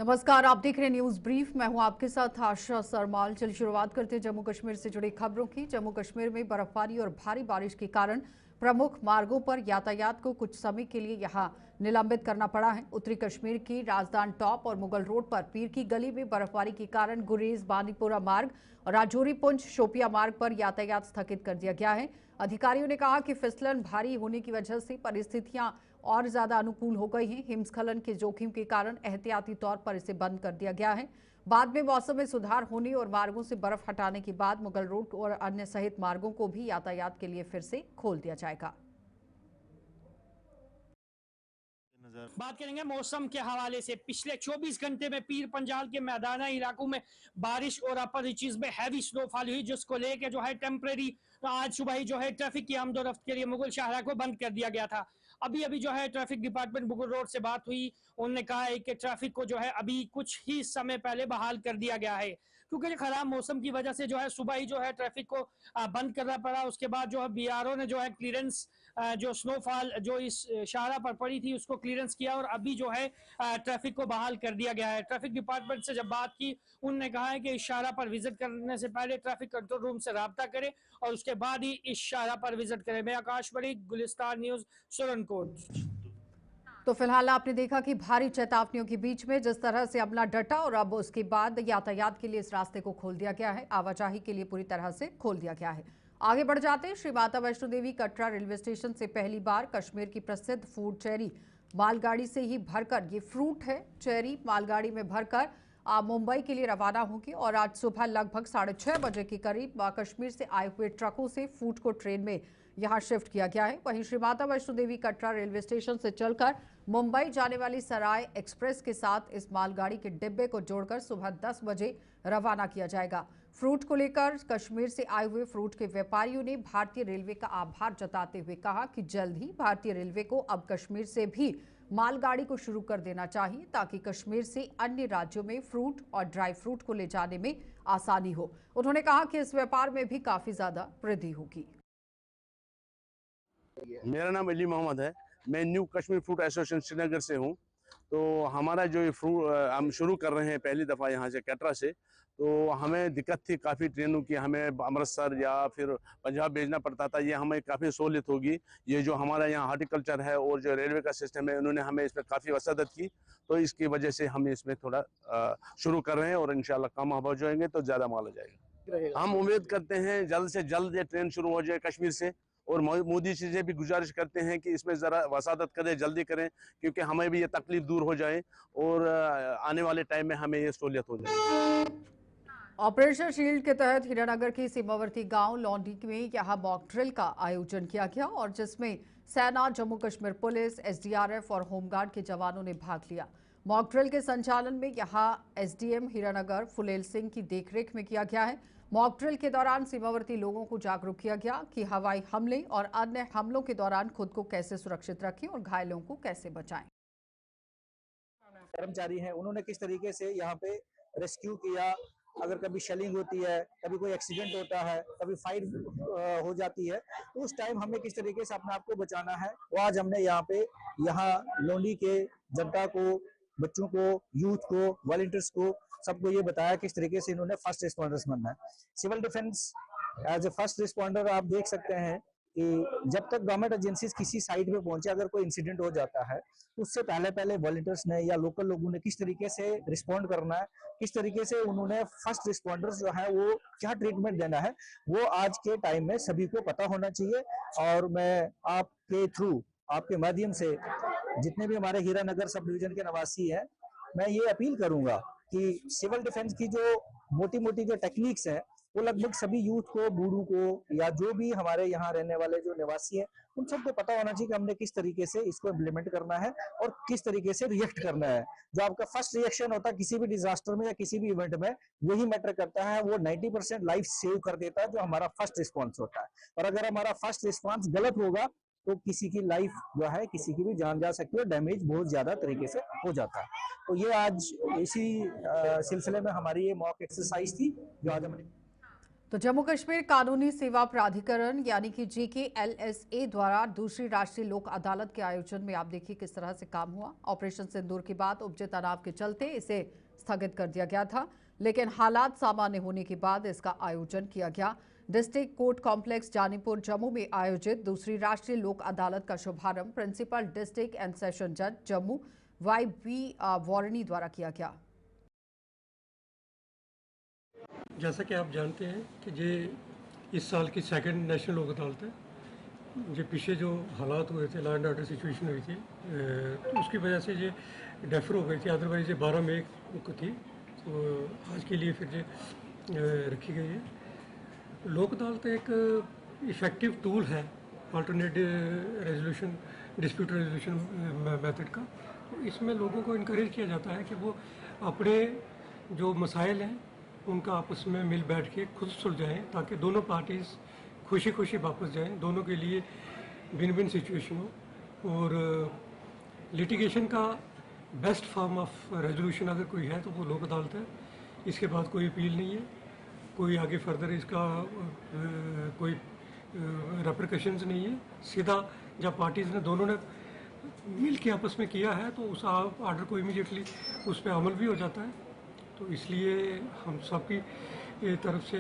नमस्कार, आप देख रहे हैं न्यूज ब्रीफ। मैं हूं आपके साथ आशा सरमाल। चलिए शुरुआत करते हैं जम्मू कश्मीर से जुड़ी खबरों की। जम्मू कश्मीर में बर्फबारी और भारी बारिश के कारण प्रमुख मार्गों पर यातायात को कुछ समय के लिए यहां निलंबित करना पड़ा है। उत्तरी कश्मीर की राजधानी टॉप और मुगल रोड पर पीर की गली में बर्फबारी के कारण गुरेज बानीपुरा मार्ग और राजौरी पुंछ शोपिया मार्ग पर यातायात स्थगित कर दिया गया है। अधिकारियों ने कहा कि फिसलन भारी होने की वजह से परिस्थितियां और ज्यादा अनुकूल हो गई हैं। हिमस्खलन के जोखिम के कारण एहतियाती तौर पर इसे बंद कर दिया गया है। बाद में मौसम में सुधार होने और मार्गों से बर्फ हटाने के बाद मुगल रोड और अन्य सहित मार्गों को भी यातायात के लिए फिर से खोल दिया जाएगा। बात करेंगे मौसम के हवाले से। पिछले 24 घंटे में पीर पंजाल के मैदानी इलाकों में बारिश और अपर रीचेस में हैवी स्नोफॉल हुई, जिसको लेके जो है टेम्परेरी आज सुबह ही जो है ट्रैफिक की आमदोरफ्त के लिए मुगल शाहरा को बंद कर दिया गया था। अभी अभी जो है ट्रैफिक डिपार्टमेंट मुगल रोड से बात हुई, उन्होंने कहा है कि ट्रैफिक को जो है अभी कुछ ही समय पहले बहाल कर दिया गया है, क्योंकि खराब मौसम की वजह से जो है सुबह ही जो है ट्रैफिक को बंद करना पड़ा। उसके बाद जो है बीआरओ ने जो है क्लियरेंस जो स्नोफॉल जो इस शाहरा पर पड़ी थी उसको क्लियरेंस किया और अभी जो है ट्रैफिक को बहाल कर दिया गया है। ट्रैफिक डिपार्टमेंट से जब बात की, उन्होंने कहा है कि इस शाहरा पर विजिट करने से पहले ट्रैफिक कंट्रोल रूम से राब्ता करें और उसके बाद ही इस शाहरा पर विजिट करें। मैं आकाश बड़ी, गुलिस्तान न्यूज, सुरनकोट। तो फिलहाल आपने देखा कि भारी चेतावनियों के बीच में जिस तरह से अमला डटा और अब उसके बाद यातायात के लिए इस रास्ते को खोल दिया गया है, आवाजाही के लिए पूरी तरह से खोल दिया गया है। आगे बढ़ जाते हैं। श्री माता वैष्णो देवी कटरा रेलवे स्टेशन से पहली बार कश्मीर की प्रसिद्ध फूड चेरी मालगाड़ी से ही भरकर, ये फ्रूट है चेरी, मालगाड़ी में भरकर मुंबई के लिए रवाना होगी और आज सुबह लगभग 6:30 बजे के करीब कश्मीर से आए हुए ट्रकों से फूड को ट्रेन में यहां शिफ्ट किया गया है। वहीं श्री माता वैष्णो देवी कटरा रेलवे स्टेशन से चलकर मुंबई जाने वाली सराय एक्सप्रेस के साथ इस मालगाड़ी के डिब्बे को जोड़कर सुबह 10 बजे रवाना किया जाएगा। फ्रूट को लेकर कश्मीर से आए हुए फ्रूट के व्यापारियों ने भारतीय रेलवे का आभार जताते हुए कहा कि जल्द ही भारतीय रेलवे को अब कश्मीर से भी मालगाड़ी को शुरू कर देना चाहिए, ताकि कश्मीर से अन्य राज्यों में फ्रूट और ड्राई फ्रूट को ले जाने में आसानी हो। उन्होंने कहा कि इस व्यापार में भी काफी ज्यादा वृद्धि होगी। मेरा नाम अली मोहम्मद है। मैं new Kashmir fruit association Srinagar से हूँ। तो हमारा जो ये फ्रूट हम शुरू कर रहे हैं पहली दफ़ा यहाँ से कटरा से, तो हमें दिक्कत थी काफ़ी ट्रेनों की, हमें अमृतसर या फिर पंजाब भेजना पड़ता था। ये हमें काफ़ी सहूलियत होगी। ये जो हमारा यहाँ हार्टिकल्चर है और जो रेलवे का सिस्टम है, उन्होंने हमें इसमें काफ़ी वसादत की, तो इसकी वजह से हम इसमें थोड़ा शुरू कर रहे हैं और इंशाल्लाह कामयाब हो जाएंगे तो ज़्यादा माल हो जाएगा। हम उम्मीद करते हैं जल्द से जल्द ये ट्रेन शुरू हो जाए कश्मीर से, और मोदी जी से भी गुजारिश करते हैं कि इसमें ज़रा वसादत करें, जल्दी करें, क्योंकि हमें भी ये तकलीफ दूर हो जाए और आने वाले टाइम में हमें ये सहूलियत हो जाए। ऑपरेशन शील्ड के तहत हीरानगर के सीमावर्ती गांव लौंडी में यहां मॉक ड्रिल का आयोजन किया गया और जिसमें सेना, जम्मू कश्मीर पुलिस, एसडीआरएफ और होमगार्ड के जवानों ने भाग लिया। मॉक ड्रिल के संचालन में यहां एसडीएम हीरानगर फुलेल सिंह की देखरेख में किया गया है। मॉक ड्रिल के दौरान सीमावर्ती लोगों को जागरूक किया गया कि हवाई हमले और अन्य हमलों के दौरान खुद को कैसे सुरक्षित रखें और घायलों को कैसे बचाएं। कर्मचारी हैं, उन्होंने किस तरीके से यहाँ पे रेस्क्यू किया। अगर कभी शेलिंग होती है, कभी कोई एक्सीडेंट होता है, कभी फायर हो जाती है, तो उस टाइम हमें किस तरीके से अपने आप को बचाना है, वो आज हमने यहाँ लोंडी के जनता को, बच्चों को, यूथ को, वॉलंटियर्स को, सबको ये बताया किस तरीके से इन्होंने फर्स्ट रिस्पॉन्डर्स बनना है। Civil defence as a first responder आप देख सकते हैं कि जब तक गवर्नमेंट एजेंसीज किसी साइट पे पहुंचे, अगर कोई इंसिडेंट हो जाता है, उससे पहले वॉलंटियर्स ने या लोकल लोगों ने किस तरीके से रिस्पॉन्ड करना है, किस तरीके से उन्होंने फर्स्ट रिस्पॉन्डर्स जो है वो क्या ट्रीटमेंट देना है, वो आज के टाइम में सभी को पता होना चाहिए। और मैं आपके थ्रू, आपके माध्यम से जितने भी हमारे हीरानगर सब डिवीजन के निवासी हैं, मैं ये अपील करूंगा कि सिविल डिफेंस की जो मोटी मोटी जो टेक्निक्स हैं, वो लगभग सभी यूथ को, बूढ़ों को, या जो भी हमारे यहाँ रहने वाले जो निवासी हैं, उन सबको पता होना चाहिए कि हमने किस तरीके से इसको इम्प्लीमेंट करना है और किस तरीके से रिएक्ट करना है। जो आपका फर्स्ट रिएक्शन होता है किसी भी डिजास्टर में या किसी भी इवेंट में, वही मैटर करता है। वो 90% लाइफ सेव कर देता है, जो हमारा फर्स्ट रिस्पॉन्स होता है। और अगर हमारा फर्स्ट रिस्पॉन्स गलत होगा तो किसी की लाइफ जो है, किसी की भी जान जा सकती है, डैमेज बहुत ज्यादा तरीके से हो जाता है। तो ये आज इसी सिलसिले में हमारी ये मॉक एक्सरसाइज थी जो आज हमने तो जम्मू कश्मीर कानूनी सेवा प्राधिकरण यानी कि JKLSA द्वारा दूसरी राष्ट्रीय लोक अदालत के आयोजन में आप देखिए किस तरह से काम हुआ। ऑपरेशन सिंदूर के बाद उपजे तनाव के चलते इसे स्थगित कर दिया गया था, लेकिन हालात सामान्य होने के बाद इसका आयोजन किया गया। District court complex Janipur Jammu में आयोजित दूसरी राष्ट्रीय लोक अदालत का शुभारंभ प्रिंसिपल डिस्ट्रिक्ट एंड सेशन जज जम्मू YB वारनी द्वारा किया गया। जैसा कि आप जानते हैं कि ये इस साल की सेकंड नेशनल लोक अदालत है। जो पीछे जो हालात हुए थे, लॉ एंड ऑर्डर सिचुएशन हुई थी, तो उसकी वजह से ये डेफर हो गई थी। अदरवाइज ये 12 मई को थी, तो आज के लिए फिर ये रखी गई है। लोक अदालत एक इफ़ेक्टिव टूल है alternate resolution, dispute resolution method का। तो इसमें लोगों को इनकरेज किया जाता है कि वो अपने जो मसाइल हैं उनका आपस में मिल बैठ के खुद सुलझाएं, ताकि दोनों पार्टीज़ खुशी खुशी वापस जाएं, दोनों के लिए विन विन सिचुएशन हो। और लिटिगेशन का बेस्ट फॉर्म ऑफ रेजोल्यूशन अगर कोई है तो वो लोक अदालत है। इसके बाद कोई अपील नहीं है, कोई आगे फर्दर इसका कोई रेपरकशंस नहीं है। सीधा जब पार्टीज़ ने दोनों ने मिल के आपस में किया है तो उस आर्डर को इमीडिएटली उस पर अमल भी हो जाता है। तो इसलिए हम सबकी तरफ से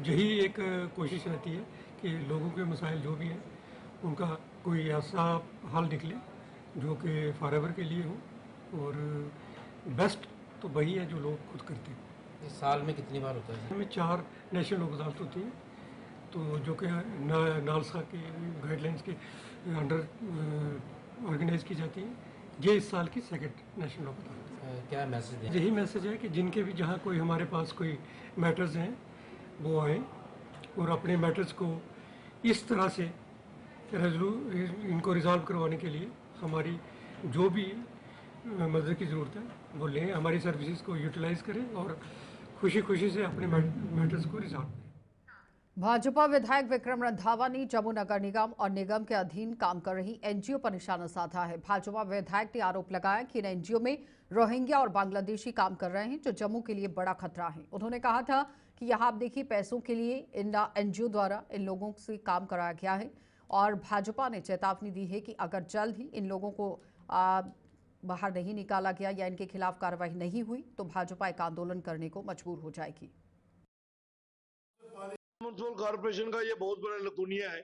यही एक कोशिश रहती है कि लोगों के मसाइल जो भी हैं उनका कोई ऐसा हल निकले जो कि फॉरएवर के लिए हो। और बेस्ट तो वही है जो लोग खुद करते हैं। इस साल में कितनी बार होता है? इसमें 4 नेशनल लोक अदालत होती हैं, तो जो कि नालसा के गाइडलाइंस के अंडर ऑर्गेनाइज की जाती हैं। ये इस साल की सेकंड नेशनल लोक अदालत। क्या मैसेज है? यही मैसेज है कि जिनके भी जहाँ कोई हमारे पास कोई मैटर्स हैं वो आएँ और अपने मैटर्स को इस तरह से इनको रिजॉल्व करवाने के लिए हमारी जो भी मदद की ज़रूरत है वो लें, हमारी सर्विसेज को यूटिलाइज़ करें और खुशी खुशी से अपने मैटर्स को रिजॉल्व करें। भाजपा विधायक विक्रम रंधावा ने जम्मू नगर निगम और निगम के अधीन काम कर रही NGO पर निशाना साधा है। भाजपा विधायक ने आरोप लगाया कि इन NGO में रोहिंग्या और बांग्लादेशी काम कर रहे हैं, जो जम्मू के लिए बड़ा खतरा है। उन्होंने कहा था कि यहाँ आप देखिए पैसों के लिए इन NGO द्वारा इन लोगों से काम कराया गया है और भाजपा ने चेतावनी दी है कि अगर जल्द ही इन लोगों को बाहर नहीं निकाला गया या इनके खिलाफ कार्रवाई नहीं हुई तो भाजपा एक आंदोलन करने को मजबूर हो जाएगी। म्युनिसिपल कॉर्पोरेशन का ये बहुत बड़ा लतूनिया है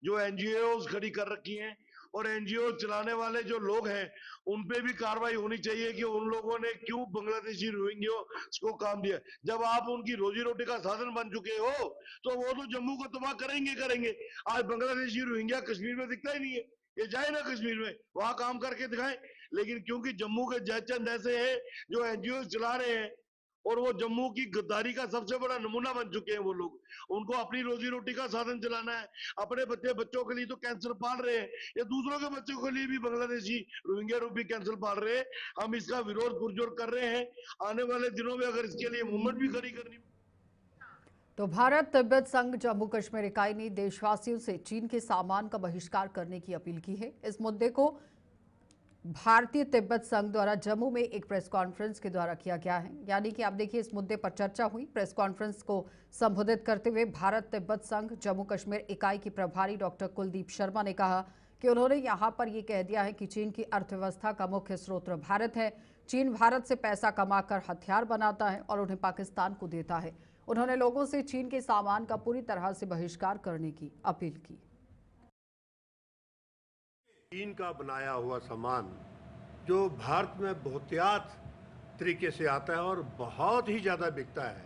जो NGOs खड़ी कर रखी हैं, और NGO चलाने वाले जो लोग हैं उन पे भी कार्रवाई होनी चाहिए कि उन लोगों ने क्यों बांग्लादेशी रोहिंग्या को काम दिया। जब आप उनकी रोजी रोटी का साधन बन चुके हो तो वो तो जम्मू को तबाह करेंगे। आज बांग्लादेशी रोहिंग्या कश्मीर में दिखता ही नहीं है। ये जाए ना कश्मीर में, वहां काम करके दिखाएं। लेकिन क्योंकि जम्मू के जयचंद ऐसे हैं जो NGO चला रहे हैं और वो जम्मू की गद्दारी का सबसे बड़ा नमूना बन चुके हैं। वो लोग, उनको अपनी रोजी रोटी का साधन चलाना है, अपने बच्चों के लिए तो कैंसर पाल रहे हैं, या दूसरों के बच्चों के लिए भी बांग्लादेशी रोहिंग्या रूपी कैंसर पाल रहे हैं। हम इसका विरोध पुरजोर कर रहे हैं। आने वाले दिनों में अगर इसके लिए मूवमेंट भी खड़ी करनी। तो भारत तिब्बत संघ जम्मू कश्मीर इकाई ने देशवासियों से चीन के सामान का बहिष्कार करने की अपील की है। इस मुद्दे को भारतीय तिब्बत संघ द्वारा जम्मू में एक प्रेस कॉन्फ्रेंस के द्वारा किया गया है। यानी कि आप देखिए इस मुद्दे पर चर्चा हुई। प्रेस कॉन्फ्रेंस को संबोधित करते हुए भारत तिब्बत संघ जम्मू कश्मीर इकाई की प्रभारी डॉक्टर कुलदीप शर्मा ने कहा कि उन्होंने यहां पर यह कह दिया है कि चीन की अर्थव्यवस्था का मुख्य स्रोत भारत है। चीन भारत से पैसा कमाकर हथियार बनाता है और उन्हें पाकिस्तान को देता है। उन्होंने लोगों से चीन के सामान का पूरी तरह से बहिष्कार करने की अपील की। चीन का बनाया हुआ सामान जो भारत में बहुतायत तरीके से आता है और बहुत ही ज़्यादा बिकता है।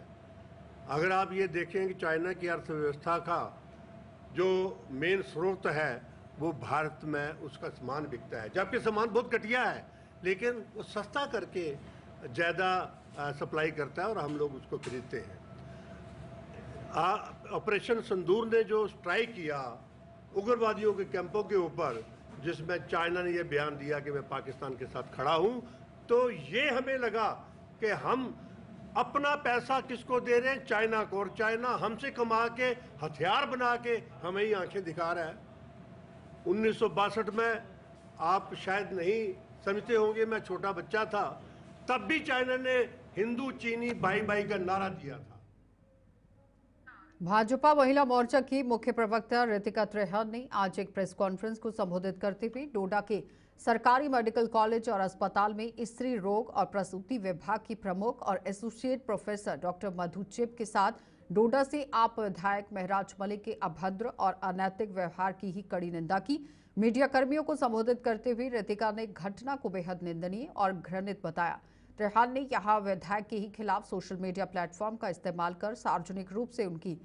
अगर आप ये देखें कि चाइना की अर्थव्यवस्था का जो मेन स्रोत है वो भारत में उसका सामान बिकता है, जबकि सामान बहुत घटिया है लेकिन वो सस्ता करके ज़्यादा सप्लाई करता है और हम लोग उसको खरीदते हैं। ऑपरेशन सिंदूर ने जो स्ट्राइक किया उग्रवादियों के कैंपों के ऊपर, जिसमें चाइना ने यह बयान दिया कि मैं पाकिस्तान के साथ खड़ा हूं, तो ये हमें लगा कि हम अपना पैसा किसको दे रहे हैं? चाइना को, और चाइना हमसे कमा के हथियार बना के हमें ही आंखें दिखा रहा है। 1962 में आप शायद नहीं समझते होंगे, मैं छोटा बच्चा था, तब भी चाइना ने हिंदू चीनी भाई भाई का नारा दिया था। भाजपा महिला मोर्चा की मुख्य प्रवक्ता रितिका त्रेहन ने आज एक प्रेस कॉन्फ्रेंस को संबोधित करते हुए डोडा के सरकारी मेडिकल कॉलेज और अस्पताल में स्त्री रोग और प्रसूति विभाग की प्रमुख और एसोसिएट प्रोफेसर डॉक्टर मधु चिब के साथ डोडा से आप विधायक महराज मलिक के अभद्र और अनैतिक व्यवहार की ही कड़ी निंदा की। मीडिया कर्मियों को संबोधित करते हुए रितिका ने घटना को बेहद निंदनीय और घृणित बताया। त्रेहान ने यहां विधायक के ही खिलाफ सोशल मीडिया प्लेटफॉर्म का इस्तेमाल कर सार्वजनिक रूप से उनकी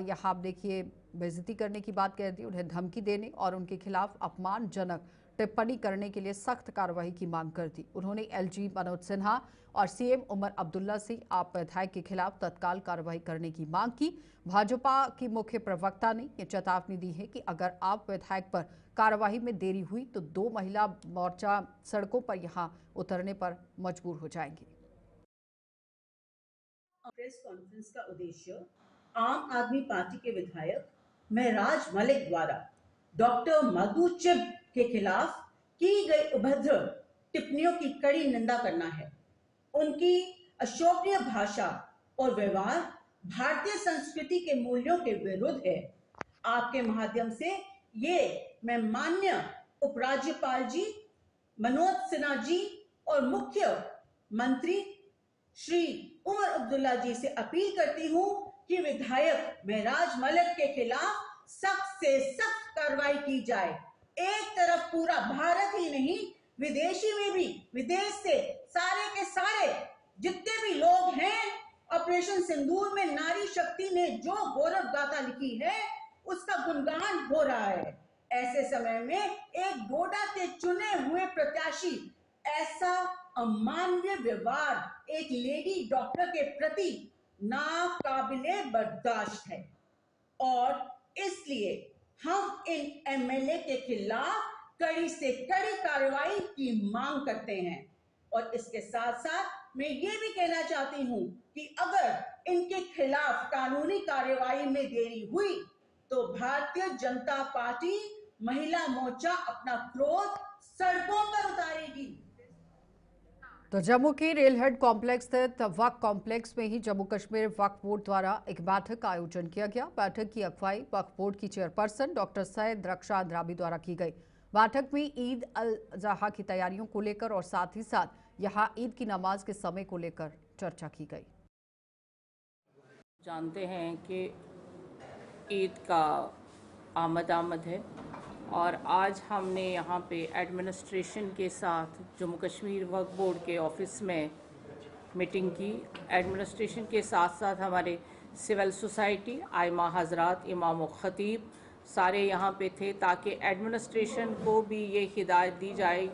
यहां आप देखिए बेइज्जती करने की बात कह दी, उन्हें धमकी देने और उनके खिलाफ अपमानजनक टिप्पणी करने के लिए सख्त कार्रवाई की मांग कर दी। उन्होंने एलजी मनोज सिन्हा और सीएम उमर अब्दुल्ला से आप विधायक के खिलाफ तत्काल कार्रवाई करने की मांग की। भाजपा की मुख्य प्रवक्ता ने यह चेतावनी दी है कि अगर आप विधायक पर कार्रवाई में देरी हुई तो 2 महिला मोर्चा सड़कों पर यहां उतरने पर मजबूर हो जाएंगी। प्रेस कॉन्फ्रेंस का उद्देश्य आम आदमी पार्टी के विधायक महराज मलिक द्वारा डॉक्टर मधु चिब के खिलाफ की गई अभद्र टिप्पणियों की कड़ी निंदा करना है। उनकी अशोभनीय भाषा और व्यवहार भारतीय संस्कृति के मूल्यों के विरुद्ध है। आपके माध्यम से ये मैं माननीय उपराज्यपाल जी मनोज सिन्हा जी और मुख्य मंत्री श्री उमर अब्दुल्ला जी से अपील करती हूं कि विधायक महराज मलिक के खिलाफ सख्त से सख्त कार्रवाई की जाए। एक तरफ पूरा भारत ही नहीं, विदेशी में भी, विदेश से सारे के सारे जितने भी लोग हैं, ऑपरेशन सिंदूर में नारी शक्ति ने जो गौरव गाथा लिखी है उसका गुणगान हो रहा है। ऐसे समय में एक डोडा के चुने हुए प्रत्याशी ऐसा अमानवीय व्यवहार एक लेडी डॉक्टर के प्रति नाकाबिले बर्दाश्त है और इसलिए हम इन एमएलए के खिलाफ कड़ी से कड़ी कार्रवाई की मांग करते हैं। और इसके साथ साथ मैं ये भी कहना चाहती हूं कि अगर इनके खिलाफ कानूनी कार्रवाई में देरी हुई तो भारतीय जनता पार्टी महिला मोर्चा अपना क्रोध सड़कों पर उतारेगी। तो जम्मू के रेलहेड कॉम्प्लेक्स स्थित वक्फ कॉम्प्लेक्स में ही जम्मू कश्मीर वक्फ बोर्ड द्वारा एक बैठक का आयोजन किया गया। बैठक की अगुवाई वक्फ बोर्ड की चेयरपर्सन डॉक्टर सैयद रक्षा अंद्राबी द्वारा की गई। बैठक में ईद अल अजहा की तैयारियों को लेकर और साथ ही साथ यहां ईद की नमाज के समय को लेकर चर्चा की गई। जानते हैं कि ईद का आमद है और आज हमने यहाँ पे एडमिनिस्ट्रेशन के साथ जम्मू कश्मीर वक्फ बोर्ड के ऑफिस में मीटिंग की। एडमिनिस्ट्रेशन के साथ साथ हमारे सिविल सोसाइटी, आइमा हजरात, इमाम ख़तीब सारे यहाँ पे थे ताकि एडमिनिस्ट्रेशन को भी ये हिदायत दी जाए।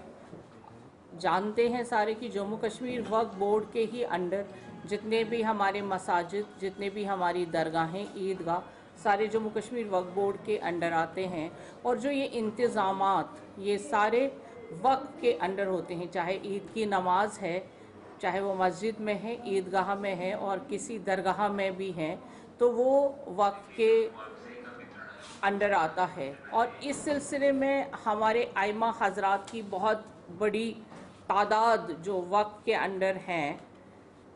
जानते हैं सारे कि जम्मू कश्मीर वक्फ बोर्ड के ही अंडर जितने भी हमारे मसाजिद, जितने भी हमारी दरगाहें, ईदगाह सारे जम्मू कश्मीर वक्फ बोर्ड के अंडर आते हैं और जो ये इंतज़ामात ये सारे वक्फ के अंडर होते हैं। चाहे ईद की नमाज है, चाहे वो मस्जिद में है, ईदगाह में है और किसी दरगाह में भी है, तो वो वक्फ के अंडर आता है। और इस सिलसिले में हमारे आइमा हजरात की बहुत बड़ी तादाद जो वक्फ के अंडर हैं,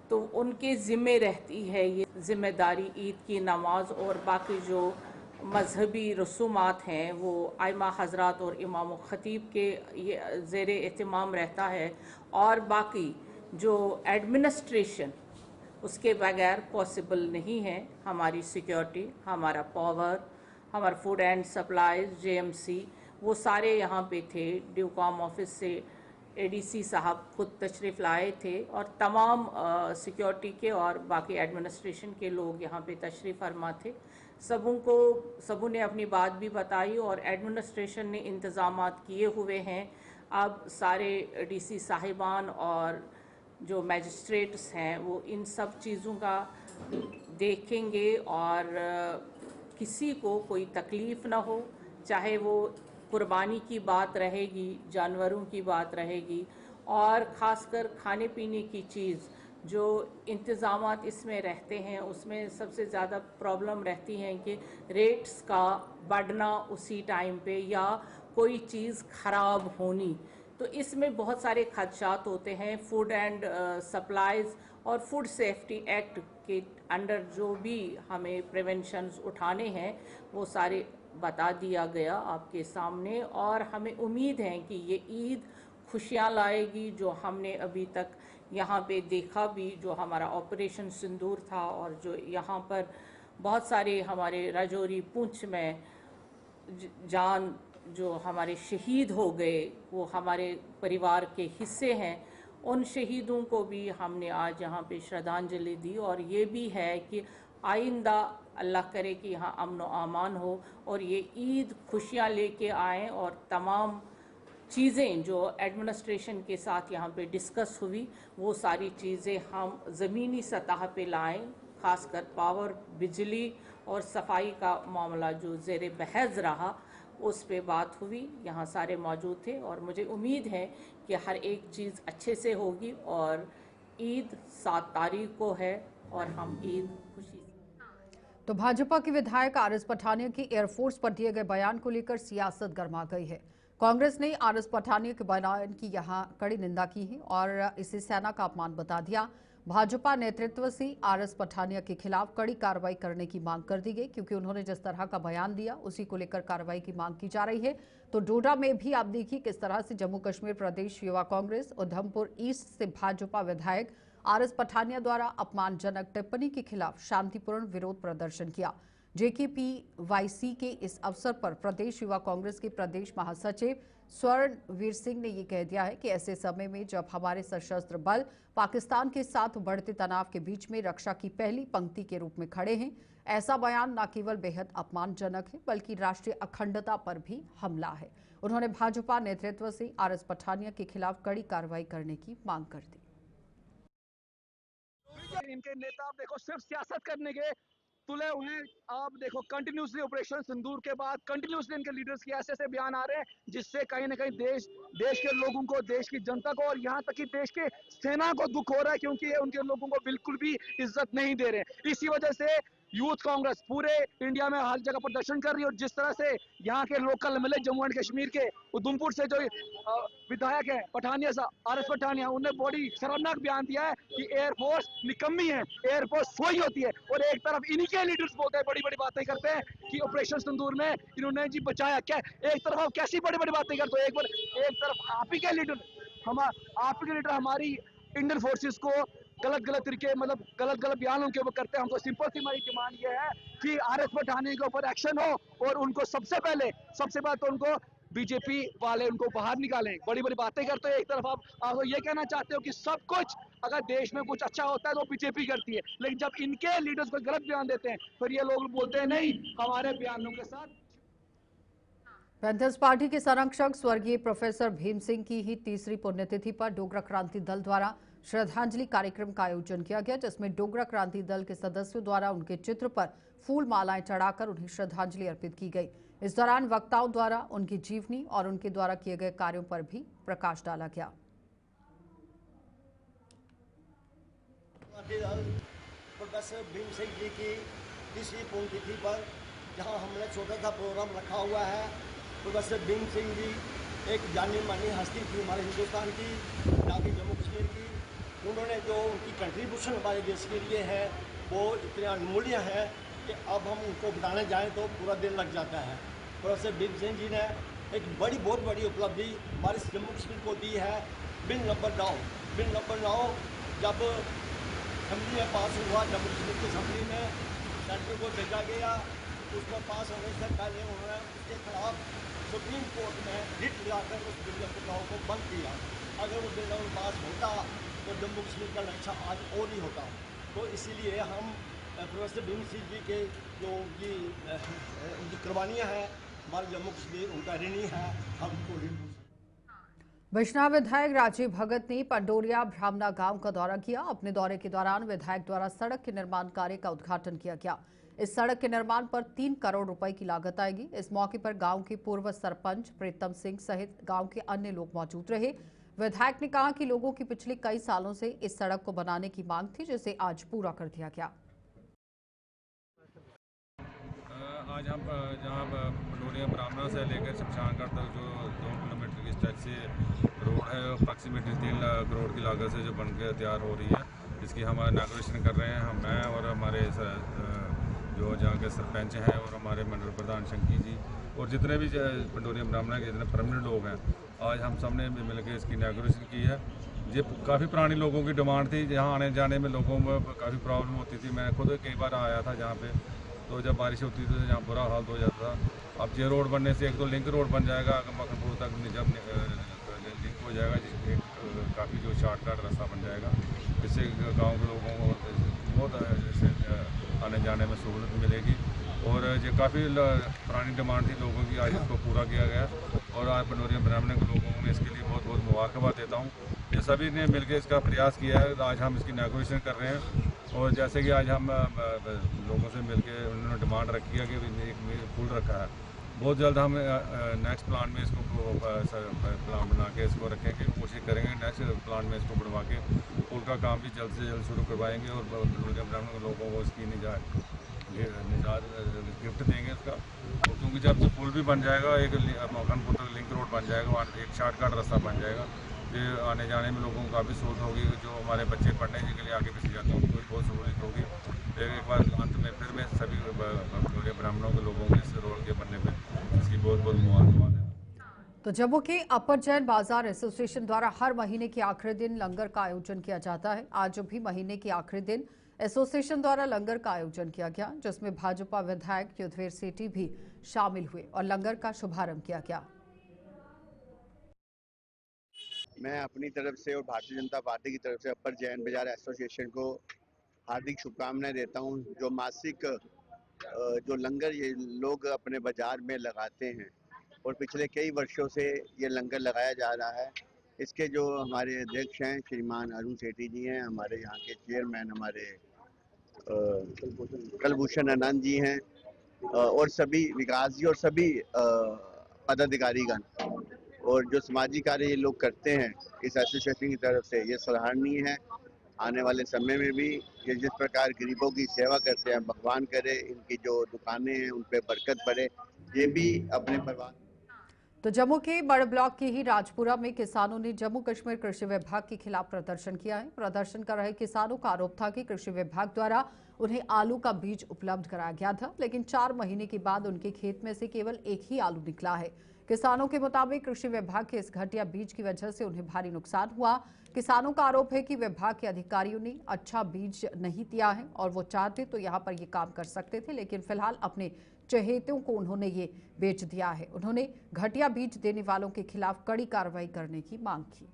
तो उनके ज़िम्मे रहती है ये ज़िम्मेदारी ईद की नमाज और बाकी जो मजहबी रसूमात हैं वो आइमा हजरात और इमाम ख़तीब के ये ज़ेर एहतमाम रहता है। और बाकी जो एडमिनिस्ट्रेशन उसके बगैर पॉसिबल नहीं है। हमारी सिक्योरिटी, हमारा पावर, हमारा फूड एंड सप्लाईज, जेएमसी, वो सारे यहाँ पे थे। ड्यूकॉम ऑफिस से एडीसी साहब खुद तशरीफ़ लाए थे और तमाम सिक्योरिटी के और बाकी एडमिनिस्ट्रेशन के लोग यहाँ पे तशरीफ़ फरमा थे। सबों ने अपनी बात भी बताई और एडमिनिस्ट्रेशन ने इंतज़ामात किए हुए हैं। अब सारे डीसी साहिबान और जो मैजिस्ट्रेट्स हैं वो इन सब चीज़ों का देखेंगे और किसी को कोई तकलीफ़ ना हो, चाहे वो कुर्बानी की बात रहेगी, जानवरों की बात रहेगी और ख़ासकर खाने पीने की चीज़ जो इंतज़ामात इसमें रहते हैं उसमें सबसे ज़्यादा प्रॉब्लम रहती है कि रेट्स का बढ़ना उसी टाइम पे या कोई चीज़ ख़राब होनी। तो इसमें बहुत सारे खदशात होते हैं। फूड एंड सप्लाईज और फूड सेफ्टी एक्ट के अंडर जो भी हमें प्रिवेंशंस उठाने हैं वो सारे बता दिया गया आपके सामने, और हमें उम्मीद है कि ये ईद खुशियाँ लाएगी। जो हमने अभी तक यहाँ पे देखा भी, जो हमारा ऑपरेशन सिंदूर था और जो यहाँ पर बहुत सारे हमारे राजौरी पुंछ में जान जो हमारे शहीद हो गए वो हमारे परिवार के हिस्से हैं, उन शहीदों को भी हमने आज यहाँ पे श्रद्धांजलि दी। और ये भी है कि आइंदा अल्लाह करे कि यहाँ अमन व अमान हो और ये ईद खुशियाँ लेके आएँ, और तमाम चीज़ें जो एडमिनिस्ट्रेशन के साथ यहाँ पे डिस्कस हुई वो सारी चीज़ें हम ज़मीनी सतह पे लाएँ। खासकर पावर, बिजली और सफाई का मामला जो ज़ेरे बहस रहा उस पे बात हुई, यहाँ सारे मौजूद थे, और मुझे उम्मीद है कि हर एक चीज़ अच्छे से होगी। और ईद 7 तारीख को है और हम ईद खुशी से। तो भाजपा की विधायक आरएस पठानिया की एयरफोर्स पर दिए गए बयान को लेकर सियासत गर्मा गई है। कांग्रेस ने आरएस पठानिया के बयान की यहां कड़ी निंदा की है और इसे सेना का अपमान बता दिया। भाजपा नेतृत्व से आरएस पठानिया के खिलाफ कड़ी कार्रवाई करने की मांग कर दी गई, क्योंकि उन्होंने जिस तरह का बयान दिया उसी को लेकर कार्रवाई की मांग की जा रही है। तो डोडा में भी आप देखिए किस तरह से जम्मू कश्मीर प्रदेश युवा कांग्रेस उधमपुर ईस्ट से भाजपा विधायक आरएस पठानिया द्वारा अपमानजनक टिप्पणी के खिलाफ शांतिपूर्ण विरोध प्रदर्शन किया। जेकेपीवाईसी के इस अवसर पर प्रदेश युवा कांग्रेस के प्रदेश महासचिव स्वर्णवीर सिंह ने ये कह दिया है कि ऐसे समय में जब हमारे सशस्त्र बल पाकिस्तान के साथ बढ़ते तनाव के बीच में रक्षा की पहली पंक्ति के रूप में खड़े हैं, ऐसा बयान न केवल बेहद अपमानजनक है बल्कि राष्ट्रीय अखंडता पर भी हमला है। उन्होंने भाजपा नेतृत्व से आरएस पठानिया के खिलाफ कड़ी कार्रवाई करने की मांग कर दी। इनके नेता आप देखो सिर्फ सियासत करने के तुले हुए। आप देखो कंटिन्यूसली ऑपरेशन सिंदूर के बाद कंटिन्यूसली इनके लीडर्स के ऐसे बयान आ रहे हैं जिससे कहीं ना कहीं देश के लोगों को, देश की जनता को और यहाँ तक कि देश के सेना को दुख हो रहा है, क्योंकि ये उनके लोगों को बिल्कुल भी इज्जत नहीं दे रहे। इसी वजह से यूथ कांग्रेस पूरे इंडिया में हर जगह प्रदर्शन कर रही है। और जिस तरह से यहाँ के local MLA Jammu and Kashmir के उधमपुर से जो विधायक है पठानिया साहब, आरएस पठानिया, उन्होंने बड़ी शर्मनाक बयान दिया है कि एयरफोर्स निकम्मी है, एयरफोर्स सोई होती है। और एक तरफ इन्हीं के लीडर्स बोलते हैं, बड़ी बड़ी बातें करते हैं कि ऑपरेशन सिंदूर में इन्होंने जी बचाया। क्या एक तरफ आप कैसी बड़ी बड़ी बातें करते हो, एक तरफ आप ही के लीडर हमारी इंडियन फोर्सेस को गलत तरीके मतलब गलत बयान उनके ऊपर करते हैं। हम तो सिंपल सी हमारी डिमांड ये है कि आरएस पठानिया के ऊपर एक्शन हो और उनको सबसे पहले तो उनको बीजेपी वाले उनको बाहर निकालें। बड़ी बड़ी बातें करते हो। एक तरफ आप ये कहना चाहते हो कि सब कुछ अगर देश में कुछ अच्छा होता है तो बीजेपी करती है, लेकिन जब इनके लीडर्स को गलत बयान देते हैं फिर ये लोग बोलते हैं नहीं हमारे बयानों के साथ। पैंथर्स पार्टी के संरक्षक स्वर्गीय प्रोफेसर भीम सिंह की ही तीसरी पुण्यतिथि पर डोगरा क्रांति दल द्वारा श्रद्धांजलि कार्यक्रम का आयोजन किया गया, जिसमें डोगरा क्रांति दल के सदस्यों द्वारा उनके चित्र पर फूल मालाएं चढ़ाकर उन्हें श्रद्धांजलि अर्पित की गई। इस दौरान वक्ताओं द्वारा उनकी जीवनी और उनके द्वारा किए गए कार्यों पर भी प्रकाश डाला गया। प्रोफेसर भीम सिंह जी की तीसरी पुण्यतिथि पर जहां हमने छोटा सा प्रोग्राम रखा हुआ है। प्रोफेसर भीम सिंह जी एक जानी मानी हस्ती थी हमारे हिंदुस्तान की, ताकि जम्मू कश्मीर की। उन्होंने जो उनकी कंट्रीब्यूशन हमारे देश के लिए है वो इतने अनमूल्य है कि अब हम उनको बताने जाएं तो पूरा दिन लग जाता है। प्रोफेसर भीम सिंह जी ने एक बहुत बड़ी उपलब्धि हमारे जम्मू कश्मीर को दी है। बिल नंबर 9 जब असेंबली में पास हुआ, जम्मू कश्मीर की असेंबली में सेंटर को भेजा गया, उसमें पास होने से पहले उन्होंने उसके खिलाफ सुप्रीम कोर्ट में रिट लगाकर उस बिल को बंद किया। अगर वो बिल पास होता तो जम्मू कश्मीर का नक्शा आज और ही होता। तो इसीलिए हम प्रोफेसर भीम सिंह जी के जो ये उनकी कुर्बानियाँ हैं हमारे जम्मू कश्मीर उनका ऋणी है, हम उनको ऋण। बिश्नोई विधायक राजीव भगत ने पंडोरिया ब्राह्मणा गांव का दौरा किया। अपने दौरे के दौरान विधायक द्वारा सड़क के निर्माण कार्य का उद्घाटन किया गया। इस सड़क के निर्माण पर 3 करोड़ रुपए की लागत आएगी। इस मौके पर गांव के पूर्व सरपंच प्रीतम सिंह सहित गांव के अन्य लोग मौजूद रहे। विधायक ने कहा कि लोगों की पिछले कई सालों से इस सड़क को बनाने की मांग थी, जिसे आज पूरा कर दिया गया। आज हम जहाँ पंडोरिया ब्राह्मणा से लेकर शमशान घाट तक जो 2 किलोमीटर की स्ट्रेच से रोड रोड है अप्रॉक्सीमेटली 3 करोड़ की लागत से जो बन के तैयार हो रही है, इसकी हम इनॉग्रेशन कर रहे हैं। मैं और हमारे जो जहाँ के सरपंच हैं और हमारे मंडल प्रधान शंकी जी और जितने भी पंडोरी ब्राह्मण के जितने परमानेंट लोग हैं, आज हम सब ने मिलकर इसकी इनॉग्रेशन की है। ये काफ़ी पुरानी लोगों की डिमांड थी, यहाँ आने जाने में लोगों में काफ़ी प्रॉब्लम होती थी। मैं खुद कई बार आया था जहाँ पे, तो जब बारिश होती थी तो यहाँ बुरा हाल हो जाता था। अब ये रोड बनने से एक तो लिंक रोड बन जाएगा, मखनपुर तक जब लिंक हो जाएगा, जिससे काफ़ी जो शॉर्टकट रास्ता बन जाएगा, जिससे गांव के लोगों को बहुत जैसे आने जाने में सहूलत मिलेगी। और ये काफ़ी पुरानी डिमांड थी लोगों की, आज इसको पूरा किया गया और आज पंडोरिया ब्राह्मण के लोगों में इसके लिए बहुत बहुत मुबारकबाद देता हूँ। ये सभी ने मिलकर इसका प्रयास किया है, आज हम इसकी इनॉग्रेशन कर रहे हैं। और जैसे कि आज हम लोगों से मिलकर उन्होंने डिमांड रखी है कि एक पुल रखा है, बहुत जल्द हम नेक्स्ट प्लान में इसको प्लान बना के इसको रखेंगे, कोशिश करेंगे नेक्स्ट प्लान में इसको बढ़वा के पुल का काम भी जल्द से जल्द शुरू करवाएंगे और ब्राह्मण के लोगों को इसकी निजात गिफ्ट देंगे इसका। क्योंकि जब पुल भी बन जाएगा, एक मखनपुर तक लिंक रोड बन जाएगा, वहाँ एक शॉर्टकट रास्ता बन जाएगा, ये आने जाने में लोगों को काफ़ी सहूलत होगी। जो हमारे बच्चे पढ़ने के लिए आगे पीछे जाते हैं उनको भी बहुत सहूलत होगी। एक बार अंत में फिर मैं सभी ब्राह्मणों के लोगों को इस रोड के बनने में इसकी बहुत बहुत मुबारकबाद है। तो जम्मू के अपर जैन बाजार एसोसिएशन द्वारा हर महीने के आखिरी दिन लंगर का आयोजन किया जाता है। आज भी महीने के आखिरी दिन एसोसिएशन द्वारा लंगर का आयोजन किया गया, जिसमें भाजपा विधायक युद्धवीर सेठी भी शामिल हुए और लंगर का शुभारंभ किया गया। मैं अपनी तरफ से और भारतीय जनता पार्टी की तरफ से अपर जैन बाजार एसोसिएशन को हार्दिक शुभकामनाएं देता हूं। जो मासिक जो लंगर ये लोग अपने बाजार में लगाते हैं और पिछले कई वर्षों से ये लंगर लगाया जा रहा है। इसके जो हमारे अध्यक्ष हैं श्रीमान अरुण सेठी जी हैं, हमारे यहाँ के चेयरमैन हमारे कलभूषण आनंद जी हैं और सभी विकास जी और सभी पदाधिकारीगण और जो सामाजिक कार्य ये लोग करते हैं इस एसोसिएशन की तरफ से, ये सराहनीय है। आने वाले समय में भी ये जिस प्रकार गरीबों की सेवा करते हैं, भगवान करे इनकी जो दुकानें हैं उन पे बरकत पड़े, ये भी अपने परिवार। तो जम्मू के बड़ ब्लॉक के ही राजपुरा में किसानों ने जम्मू कश्मीर कृषि विभाग के खिलाफ प्रदर्शन किया है। प्रदर्शन कर रहे किसानों का आरोप था कि कृषि विभाग द्वारा उन्हें आलू का बीज उपलब्ध कराया गया था, लेकिन 4 महीने के बाद उनके खेत में से केवल एक ही आलू निकला है। किसानों के मुताबिक कृषि विभाग के इस घटिया बीज की वजह से उन्हें भारी नुकसान हुआ। किसानों का आरोप है कि विभाग के अधिकारियों ने अच्छा बीज नहीं दिया है और वो चाहते तो यहाँ पर ये काम कर सकते थे, लेकिन फिलहाल अपने चहेतों को उन्होंने ये बेच दिया है। उन्होंने घटिया बीज देने वालों के खिलाफ कड़ी कार्रवाई करने की मांग की।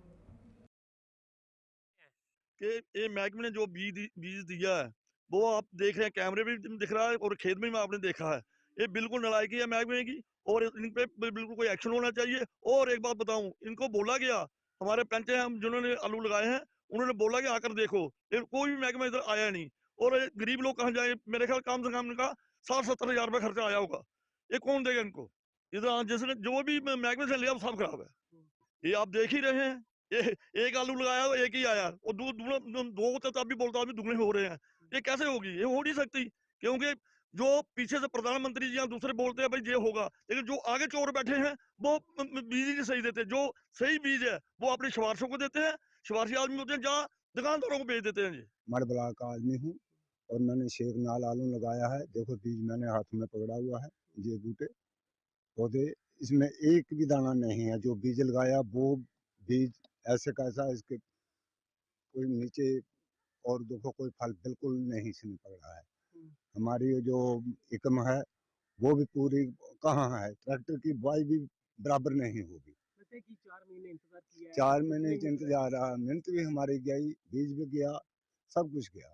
कि ये महकमे ने जो बीज दिया है वो आप देख रहे हैं, कैमरे में भी दिख रहा है और खेत में भी आपने देखा है। ये बिल्कुल नालायकी है महकमे की और इन पे बिल्कुल कोई एक्शन होना चाहिए। और एक बात बताऊं, इनको बोला गया, हमारे पंच हैं हम जिन्होंने आलू लगाए हैं, उन्होंने बोला कि आकर देखो, कोई भी महकमा इधर आया नहीं। और गरीब लोग कहाँ जाए? मेरे ख्याल कम से कम इनका 60-70 हजार रुपये खर्चा आया होगा। ये कौन देगा इनको? इधर जिसने जो भी महकमे से लिया वो सब खराब है। ये आप देख ही रहे हैं, एक आलू लगाया एक ही आया और दो होते तब भी बोलता दुगने हो रहे हैं। ये कैसे होगी? ये हो नहीं सकती, क्योंकि जो पीछे से प्रधानमंत्री जी या दूसरे बोलते हैं भाई ये होगा, लेकिन जो आगे चोर बैठे हैं वो बीज ही नहीं सही देते। जो सही बीज है वो अपने सिफारशों को देते हैं, सिफारशी आदमी होते हैं जहाँ दुकानदारों को बेच देते हैं। जी मड़ ब्लॉक का आदमी हूँ और मैंने शेख नाल आलू लगाया है। देखो बीज मैंने हाथ में पकड़ा हुआ है, ये बूटे पौधे, इसमें एक भी दाना नहीं है। जो बीज लगाया वो बीज ऐसे कैसा, इसके कोई नीचे और देखो कोई फल बिल्कुल नहीं इसमें पड़ रहा है। हमारी जो इकम है वो भी पूरी कहाँ है, ट्रैक्टर की बुआई भी बराबर नहीं होगी। 4 महीने इंतजार रहा, मेहनत भी हमारी गई, बीज भी गया, सब कुछ गया।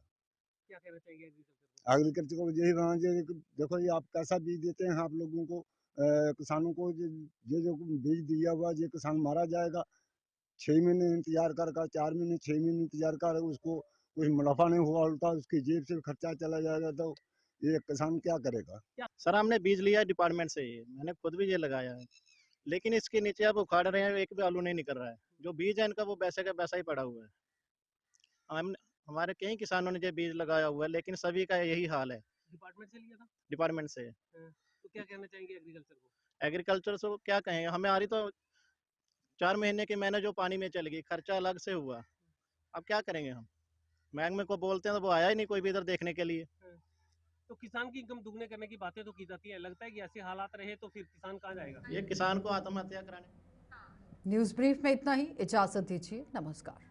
क्या कहना चाहिए एग्रीकल्चर को? यही देखो ये आप कैसा बीज देते हैं आप लोगों को, किसानों को ये जो बीज दिया हुआ ये किसान मारा जाएगा। 6 महीने इंतजार कर, 4 महीने 6 महीने इंतजार कर, उसको कुछ मुनाफा नहीं हुआ, उल्टा उसकी जेब से खर्चा चला जाएगा, तो ये किसान क्या करेगा? सर हमने बीज लिया डिपार्टमेंट से, मैंने खुद भी ये लगाया है, लेकिन इसके नीचे आप उखाड़ रहे हैं, एक भी आलू नहीं निकल रहा है। जो बीज है इनका वो वैसे का वैसा ही पड़ा हुआ है। हमारे कई किसानों ने ये बीज लगाया हुआ है, लेकिन सभी का यही हाल है। डिपार्टमेंट से लिया था? डिपार्टमेंट से। तो क्या कहना चाहेंगे एग्रीकल्चर को? एग्रीकल्चर से क्या कहेंगे, हमें आ रही तो 4 महीने की मैंने जो पानी में चल गई, खर्चा अलग से हुआ। अब क्या करेंगे हम? महकमे को बोलते हैं तो वो आया ही नहीं कोई भी इधर देखने के लिए। तो किसान की इनकम दुगने करने की बातें तो की जाती है, लगता है कि ऐसे हालात रहे तो फिर किसान कहाँ जाएगा? ये किसान को आत्महत्या कराने। न्यूज ब्रीफ में इतना ही, इजाजत दीजिए, नमस्कार।